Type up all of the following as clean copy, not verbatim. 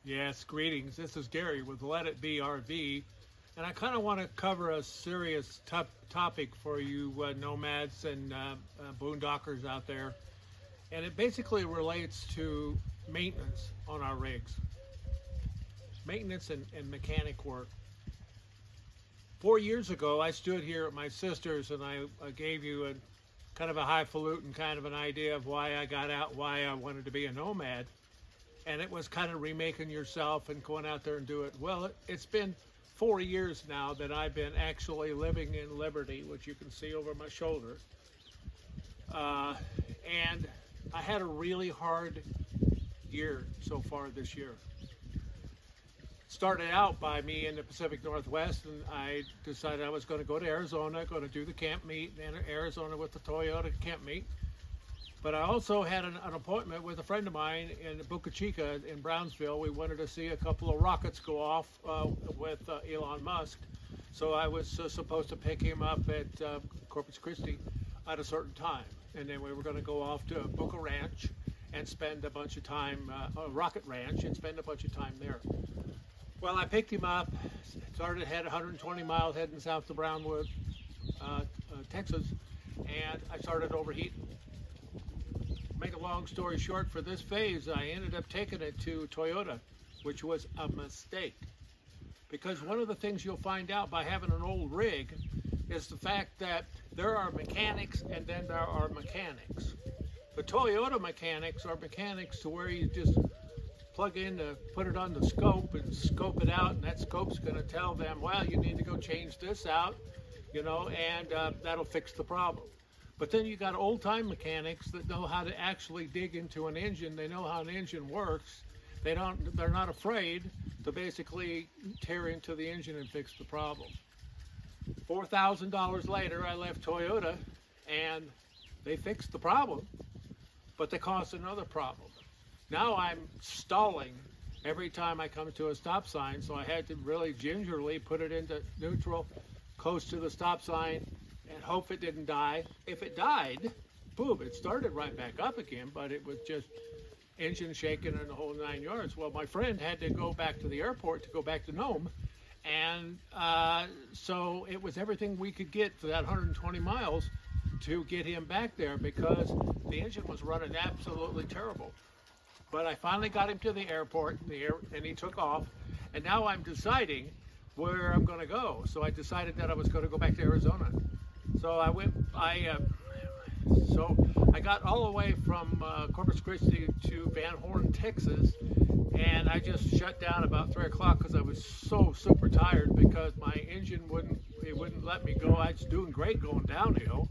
Yes, greetings. This is Gary with Let It Be RV, and I kind of want to cover a serious topic for you nomads and boondockers out there, and it basically relates to maintenance on our rigs, maintenance and mechanic work. 4 years ago, I stood here at my sister's and I gave you a kind of a highfalutin kind of an idea of why I got out, why I wanted to be a nomad. And it was kind of remaking yourself and going out there and do it. Well, it's been 4 years now that I've been actually living in Liberty, which you can see over my shoulder. And I had a really hard year so far this year. Started out by me in the Pacific Northwest, and I decided I was going to go to Arizona, going to do the camp meet in Arizona with the Toyota camp meet. But I also had an appointment with a friend of mine in Boca Chica in Brownsville. We wanted to see a couple of rockets go off with Elon Musk. So I was supposed to pick him up at Corpus Christi at a certain time. And then we were going to go off to Boca Ranch and spend a bunch of time, Rocket Ranch, and spend a bunch of time there. Well, I picked him up, started head 120 miles heading south to Brownwood, Texas, and I started overheating. Make a long story short, for this phase, I ended up taking it to Toyota, which was a mistake. Because one of the things you'll find out by having an old rig is the fact that there are mechanics and then there are mechanics. The Toyota mechanics are mechanics to where you just plug in to put it on the scope and scope it out, and that scope's going to tell them, well, you need to go change this out, you know, and that'll fix the problem. But then you got old-time mechanics that know how to actually dig into an engine. They know how an engine works. They're not afraid to basically tear into the engine and fix the problem. $4,000 later, I left Toyota, and they fixed the problem, but they caused another problem. Now I'm stalling every time I come to a stop sign, so I had to really gingerly put it into neutral, close to the stop sign, and hope it didn't die. If it died, boom, it started right back up again, but it was just engine shaking and the whole 9 yards. Well, my friend had to go back to the airport to go back to Nome, and so it was everything we could get for that 120 miles to get him back there because the engine was running absolutely terrible. But I finally got him to the airport, and he took off, and now I'm deciding where I'm going to go. So I decided that I was going to go back to Arizona. So I got all the way from Corpus Christi to Van Horn, Texas, and I just shut down about 3 o'clock because I was so super tired because my engine wouldn't let me go. I was doing great going downhill,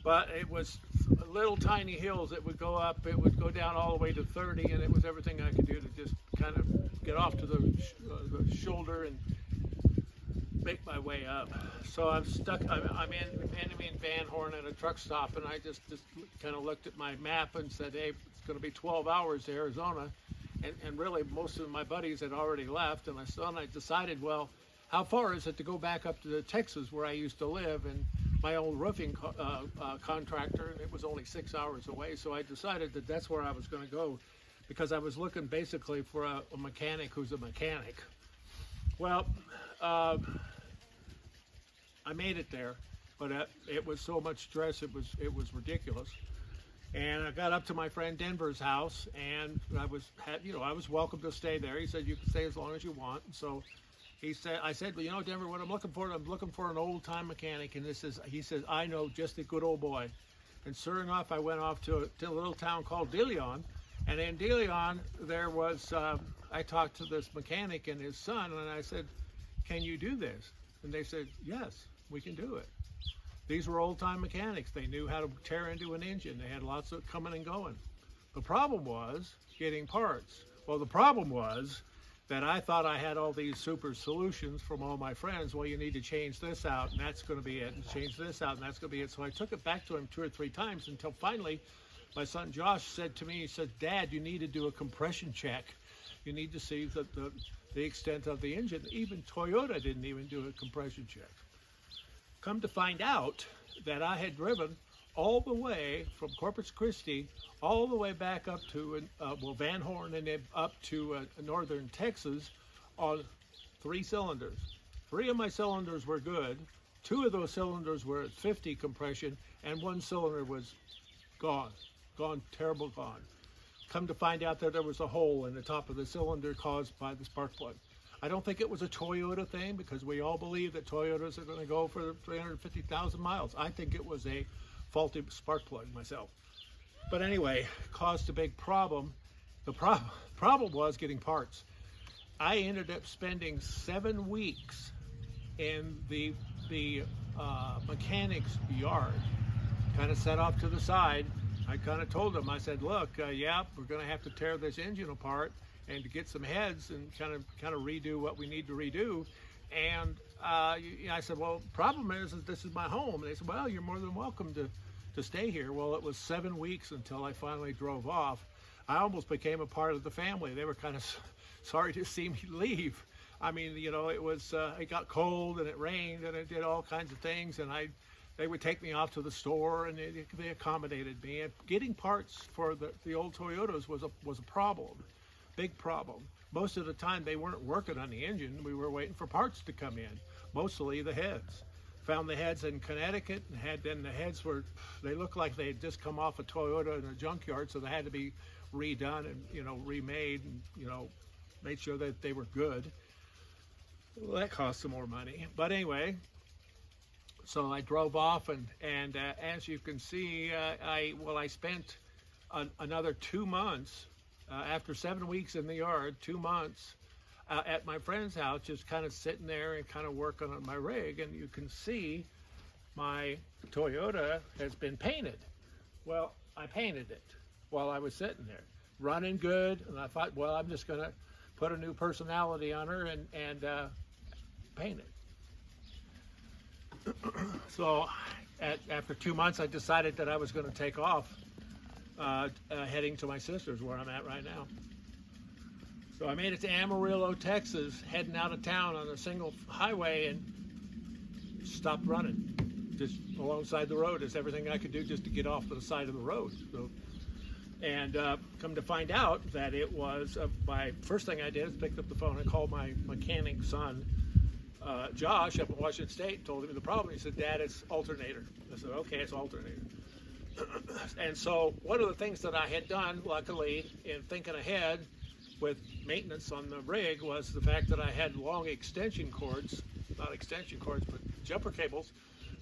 but it was little tiny hills that would go up. It would go down all the way to 30, and it was everything I could do to just kind of get off to the shoulder and make my way up. So I'm stuck. I'm in Van Horn at a truck stop, and I just kind of looked at my map and said, hey, it's going to be 12 hours to Arizona. And really, most of my buddies had already left, and I decided, well, how far is it to go back up to Texas where I used to live, and my old roofing contractor, and it was only 6 hours away. So I decided that that's where I was going to go because I was looking basically for a mechanic who's a mechanic. Well, I made it there, but it was so much stress, it was ridiculous. And I got up to my friend Denver's house, and I was welcome to stay there. He said, you can stay as long as you want. And so I said, well, you know, Denver, what I'm looking for an old-time mechanic. And he says, I know just a good old boy. And sure enough, I went off to a little town called De Leon. And in De Leon, there was, I talked to this mechanic and his son, and I said, can you do this? And they said, yes, we can do it. These were old-time mechanics. They knew how to tear into an engine. They had lots of coming and going. The problem was getting parts. Well, the problem was that I thought I had all these super solutions from all my friends. Well, you need to change this out, and that's going to be it, and change this out, and that's going to be it. So I took it back to him 2 or 3 times until finally my son Josh said to me, he said, Dad, you need to do a compression check. You need to see the extent of the engine. Even Toyota didn't even do a compression check. Come to find out that I had driven all the way from Corpus Christi, all the way back up to Van Horn, and then up to northern Texas on 3 cylinders. 3 of my cylinders were good. 2 of those cylinders were at 50 compression, and 1 cylinder was gone, terrible gone. Come to find out that there was a hole in the top of the cylinder caused by the spark plug. I don't think it was a Toyota thing, because we all believe that Toyotas are going to go for 350,000 miles. I think it was a faulty spark plug myself. But anyway, caused a big problem. The problem was getting parts. I ended up spending 7 weeks in the mechanic's yard, kind of set off to the side. I kind of told them, I said, look, yeah, we're going to have to tear this engine apart and to get some heads and kind of redo what we need to redo. And I said, well, problem is this is my home. And they said, well, you're more than welcome to stay here. Well, it was 7 weeks until I finally drove off. I almost became a part of the family. They were kind of sorry to see me leave. I mean, you know, it got cold and it rained and it did all kinds of things, and they would take me off to the store, and they accommodated me. And getting parts for the old Toyotas was a problem, big problem. Most of the time they weren't working on the engine. We were waiting for parts to come in, mostly the heads. Found the heads in Connecticut, and then the heads they looked like they had just come off a Toyota in a junkyard, so they had to be redone and, you know, remade, and, you know, made sure that they were good. Well, that cost some more money. But anyway, so I drove off, and as you can see, I spent another 2 months, after 7 weeks in the yard, 2 months, at my friend's house, just kind of sitting there and kind of working on my rig. And you can see my Toyota has been painted. Well, I painted it while I was sitting there, running good. And I thought, well, I'm just going to put a new personality on her and paint it. So after 2 months, I decided that I was going to take off, heading to my sister's, where I'm at right now. So I made it to Amarillo, Texas, heading out of town on a single highway, and stopped running. Just alongside the road is everything I could do just to get off to the side of the road. So, and come to find out that it was, my first thing I did is picked up the phone and called my mechanic son, Josh, up in Washington State, told him the problem. He said, Dad, it's alternator. I said, okay, it's alternator. And so one of the things that I had done, luckily, in thinking ahead with maintenance on the rig, was the fact that I had long extension cords, not extension cords, but jumper cables,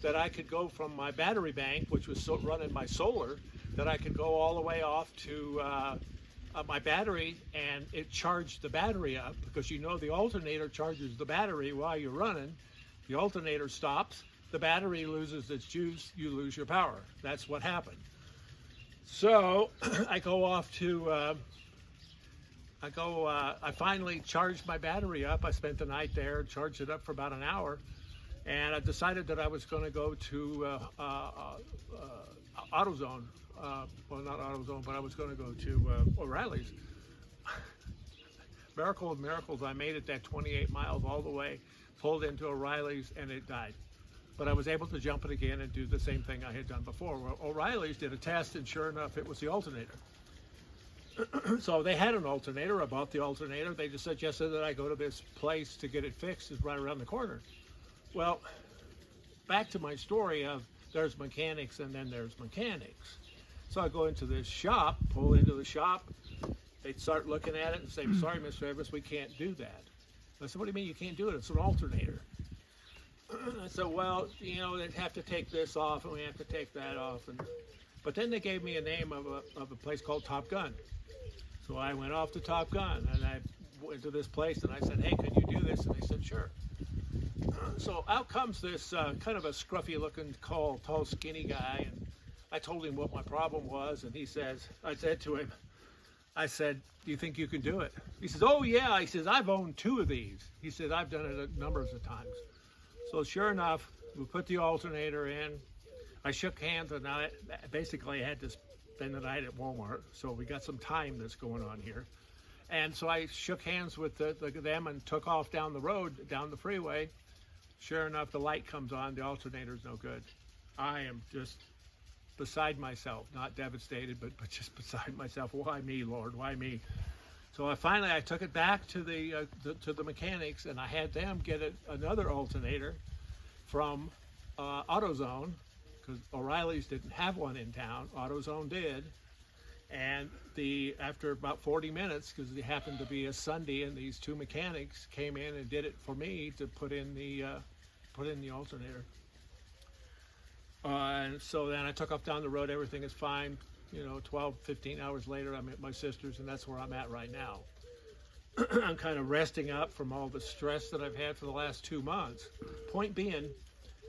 that I could go from my battery bank, which was running my solar, that I could go all the way off to my battery, and it charged the battery up, because you know the alternator charges the battery while you're running. The alternator stops, the battery loses its juice, you lose your power. That's what happened. So I go off to, I finally charged my battery up. I spent the night there, charged it up for about an hour, and I decided that I was going to go to AutoZone. Well, not AutoZone, but I was going to go to O'Reilly's. Miracle of miracles, I made it that 28 miles all the way, pulled into O'Reilly's, and it died. But I was able to jump it again and do the same thing I had done before. Well, O'Reilly's did a test, and sure enough, it was the alternator. So they had an alternator. I bought the alternator. They just suggested that I go to this place to get it fixed. It's right around the corner. Well, back to my story of there's mechanics and then there's mechanics. So I go into this shop, pull into the shop. They start looking at it and say, sorry, Mr. Evans, we can't do that. I said, what do you mean you can't do it? It's an alternator. I said, well, you know, they'd have to take this off and we have to take that off. But then they gave me a name of a place called Top Gun. So I went off to Top Gun, and I went to this place, and I said, hey, can you do this? And they said, sure. So out comes this kind of a scruffy-looking, tall, skinny guy, and I told him what my problem was, and I said to him, do you think you can do it? He says, oh, yeah. He says, I've owned 2 of these. He said, I've done it a number of times. So sure enough, we put the alternator in. I shook hands, and I basically had to spend the night at Walmart, so we got some time that's going on here. And so I shook hands with them and took off down the road, down the freeway. Sure enough, the light comes on, the alternator's no good. I am just beside myself, not devastated, but just beside myself. Why me, Lord? Why me? So I took it back to the mechanics, and I had them get another alternator from AutoZone, because O'Reilly's didn't have one in town. AutoZone did. And after about 40 minutes, because it happened to be a Sunday, and these two mechanics came in and did it for me to put in the alternator. And so then I took off down the road. Everything is fine. 12, 15 hours later, I'm at my sister's, and that's where I'm at right now. I'm kind of resting up from all the stress that I've had for the last 2 months. Point being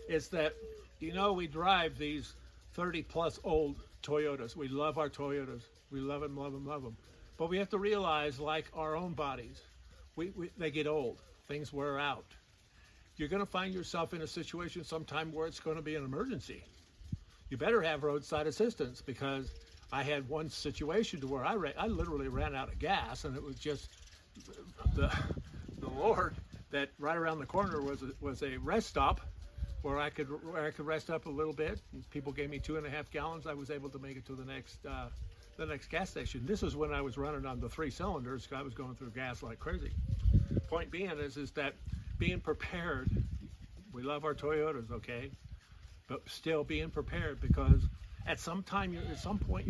is that, we drive these 30-plus old Toyotas. We love our Toyotas. We love them, love them, love them. But we have to realize, like our own bodies, they get old. Things wear out. You're going to find yourself in a situation sometime where it's going to be an emergency. You better have roadside assistance, because I had one situation to where I literally ran out of gas, and it was just the Lord that right around the corner was a rest stop where I could rest up a little bit. People gave me 2.5 gallons. I was able to make it to the next gas station. This is when I was running on the 3 cylinders. I was going through gas like crazy. Point being is that being prepared. We love our Toyotas, okay, but still being prepared, because at some point your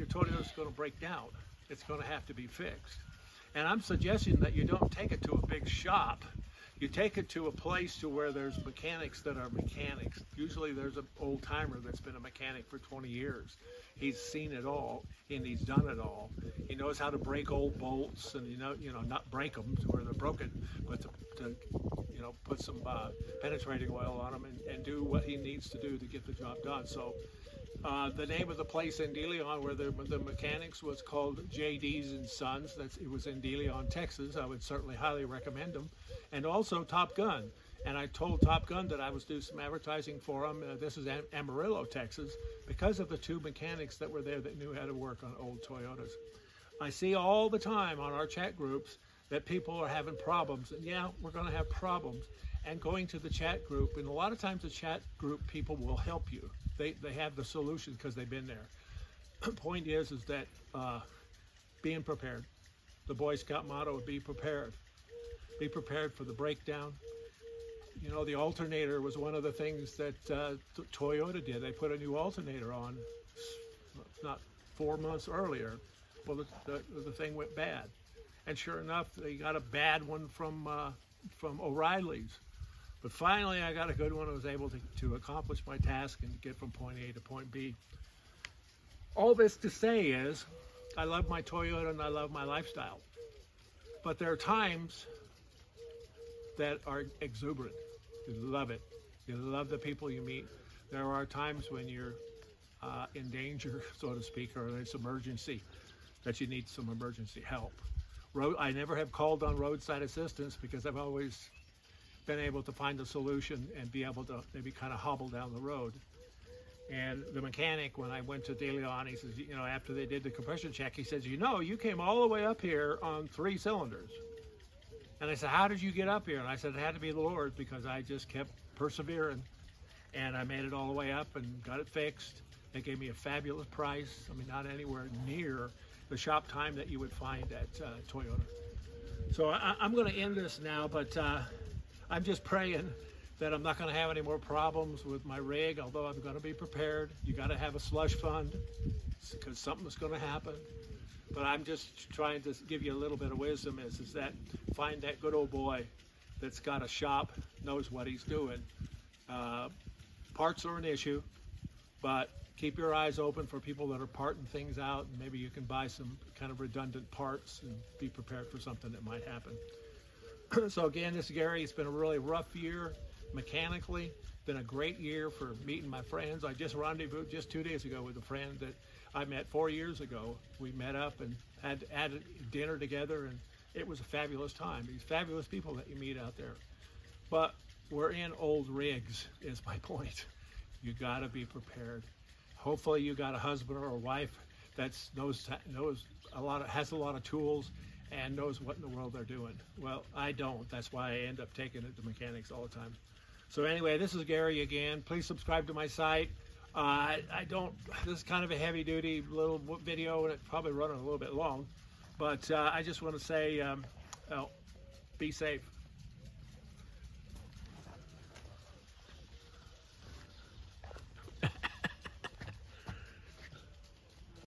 Toyota is going to break down. It's going to have to be fixed. And I'm suggesting that you don't take it to a big shop. You take it to a place to where there's mechanics that are mechanics. Usually there's an old timer that's been a mechanic for 20 years. He's seen it all, and he's done it all. He knows how to break old bolts, and not break them to where they're broken, but to put some penetrating oil on them and do what he needs to do to get the job done. So the name of the place in De Leon where the mechanics was called JD's and Sons. It was in De Leon, Texas. I would certainly highly recommend them. And also Top Gun. And I told Top Gun that I was doing some advertising for them. This is Amarillo, Texas, because of the 2 mechanics that were there that knew how to work on old Toyotas. I see all the time on our chat groups that people are having problems. And yeah, we're going to have problems. And going to the chat group, and a lot of times the chat group people will help you. They have the solution because they've been there. The point is that being prepared. The Boy Scout motto would be prepared. Be prepared for the breakdown. The alternator was one of the things that Toyota did. They put a new alternator on, not 4 months earlier. Well, the thing went bad. And sure enough, they got a bad one from O'Reilly's. But finally, I got a good one. I was able to accomplish my task and get from point A to point B. All this to say is, I love my Toyota and I love my lifestyle. But there are times that are exuberant. You love it. You love the people you meet. There are times when you're in danger, so to speak, or it's emergency, that you need some emergency help. I never have called on roadside assistance because I've always been able to find a solution and be able to maybe kind of hobble down the road. And the mechanic, when I went to De Leon, he says, after they did the compression check, he says, you came all the way up here on 3 cylinders. And I said, how did you get up here? And I said, it had to be the Lord, because I just kept persevering. And I made it all the way up and got it fixed. They gave me a fabulous price. I mean, not anywhere near the shop time that you would find at Toyota. So I'm going to end this now, but I'm just praying that I'm not going to have any more problems with my rig, although I'm going to be prepared. You got to have a slush fund because something's going to happen. But I'm just trying to give you a little bit of wisdom is that find that good old boy that's got a shop, knows what he's doing. Parts are an issue, but keep your eyes open for people that are parting things out, and maybe you can buy some kind of redundant parts and be prepared for something that might happen. So again, this is Gary. It's been a really rough year mechanically. Been a great year for meeting my friends. I just rendezvoused just 2 days ago with a friend that I met 4 years ago. We met up and had dinner together, and it was a fabulous time. These fabulous people that you meet out there. But we're in old rigs, is my point. You got to be prepared. Hopefully you got a husband or a wife that knows has a lot of tools and knows what in the world they're doing. Well, I don't. That's why I end up taking it to mechanics all the time. So anyway, this is Gary again. Please subscribe to my site. I don't. This is kind of a heavy-duty little video, and it's probably running a little bit long. But I just want to say, be safe.